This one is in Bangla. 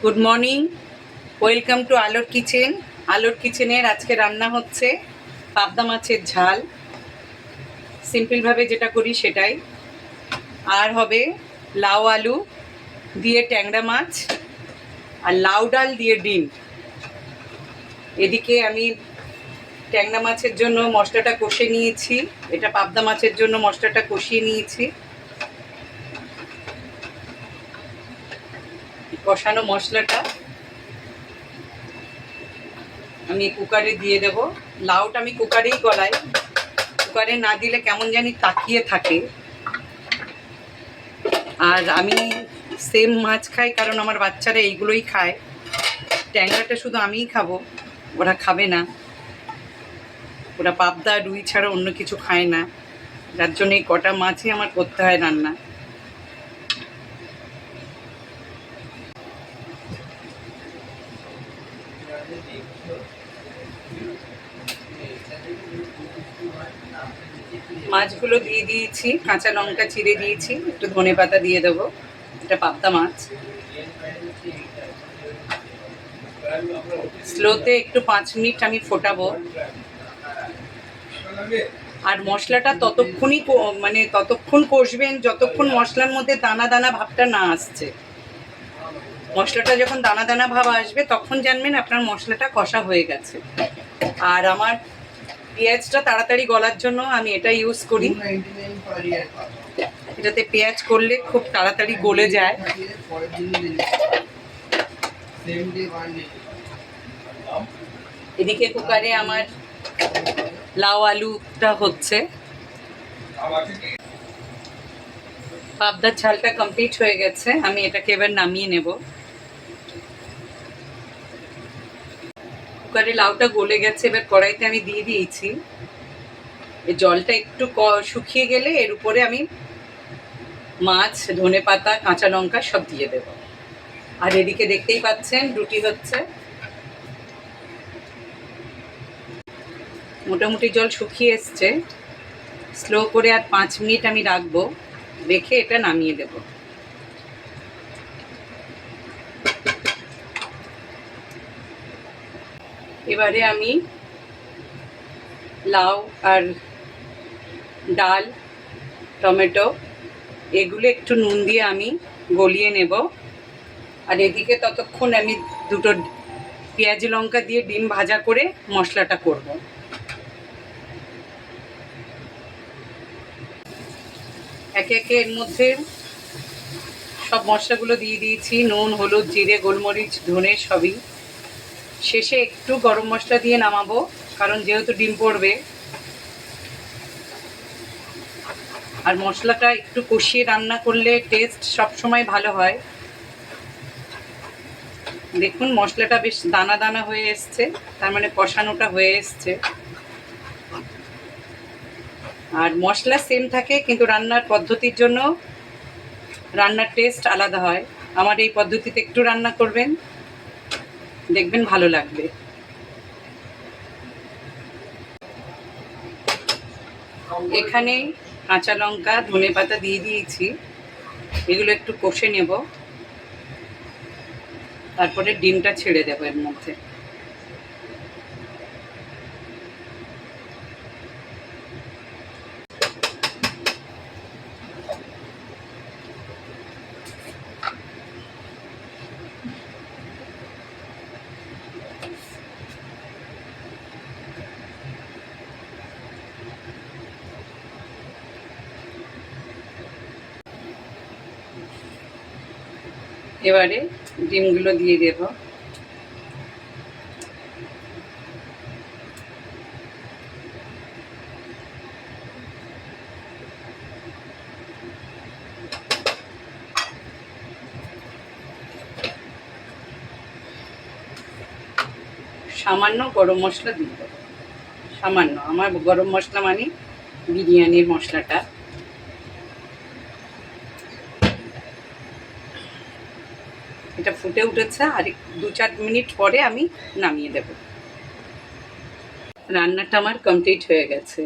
গুড মর্নিং, ওয়েলকাম টু আলোর কিচেন। আলোর কিচেনের আজকে রান্না হচ্ছে পাবদা মাছের ঝাল, সিম্পলভাবে যেটা করি সেটাই। আর হবে লাউ আলু দিয়ে ট্যাংরা মাছ আর লাউ ডাল দিয়ে ডিম। এদিকে আমি ট্যাংরা মাছের জন্য মশলাটা কষে নিয়েছি, এটা পাবদা মাছের জন্য মশলাটা কষিয়ে নিয়েছি। কষানো মশলাটা আমি কুকারে দিয়ে দেব। লাউটা আমি কুকারেই গলাই, কুকারে না দিলে কেমন জানি তাকিয়ে থাকে। আর আমি সেম মাছ খাই কারণ আমার বাচ্চারা এইগুলোই খায়। ট্যাংরাটা শুধু আমিই খাবো, ওরা খাবে না। ওরা পাবদা রুই ছাড়া অন্য কিছু খায় না, যার জন্য এই কটা মাছই আমার করতে হয় রান্না। মাছগুলো দিয়ে দিয়েছি, কাঁচা লঙ্কা চিড়ে দিয়েছি, একটু ধনে পাতা দিয়ে দেবো। এটা পাবদা মাছ। স্লোতে একটু 5 মিনিট আমি ফোটাবো। আর মশলাটা ততক্ষণ কষবেন যতক্ষণ মশলার মধ্যে দানা দানা ভাবটা না আসছে। মশলাটা যখন দানা দানা ভাব আসবে তখন জানবেন আপনার মশলাটা কষা হয়ে গেছে। আর আমার পেঁয়াজটা তাড়াতাড়ি গলার জন্য আমি এটা ইউজ করি। এটাতে পেঁয়াজ করলে খুব তাড়াতাড়ি গলে যায়। এদিকে কুকারে আমার লাউ আলুটা হচ্ছে। পাবদার ঝালটা কমপ্লিট হয়ে গেছে, আমি এটাকে এবার নামিয়ে নেব। কুকারে লাউটা গলে গেছে, এবার কড়াইতে আমি দিয়ে দিয়েছি। এই জলটা একটু শুকিয়ে গেলে এর উপরে আমি মাছ, ধনে পাতা, কাঁচা লঙ্কা সব দিয়ে দেব। আর এদিকে দেখতেই পাচ্ছেন রুটি হচ্ছে। মোটামুটি জল শুকিয়ে এসছে। স্লো করে আর 5 মিনিট আমি রাখবো, রেখে এটা নামিয়ে দেব। এবারে আমি লাউ আর ডাল, টমেটো এগুলো একটু নুন দিয়ে আমি গলিয়ে নেব। আর এদিকে ততক্ষণ আমি দুটো পেঁয়াজ লঙ্কা দিয়ে ডিম ভাজা করে মশলাটা করব। একে একে এর মধ্যে সব মশলাগুলো দিয়ে দিয়েছি, নুন, হলুদ, জিরে, গোলমরিচ, ধনে সবই। শেষে একটু গরম মশলা দিয়ে নামাবো, কারণ যেহেতু ডিম পড়বে। আর মশলাটা একটু কষিয়ে রান্না করলে টেস্ট সবসময় ভালো হয়। দেখুন মশলাটা বেশ দানা দানা হয়ে এসছে, তার মানে কষানোটা হয়ে এসছে। আর মশলা সেম থাকে কিন্তু রান্নার পদ্ধতির জন্য রান্নার টেস্ট আলাদা হয়। আমার এই পদ্ধতিতে একটু রান্না করবেন, দেখবেন ভালো লাগবে। এখানে কাঁচা লঙ্কা, ধনে পাতা দিয়ে দিয়েছি, এগুলো একটু কষে নেব, তারপরে ডিমটা ছেড়ে দেবো এর মধ্যে। এবারে ডিমগুলো দিয়ে দেব। সামান্য গরম মশলা দিয়ে দেবো, সামান্য। আমার গরম মশলা মানে বিরিয়ানির মশলাটা। এটা ফুটে উঠেছে, আর 2-4 মিনিট পরে আমি নামিয়ে দেব। রান্নাটা আমার কমপ্লিট হয়ে গেছে।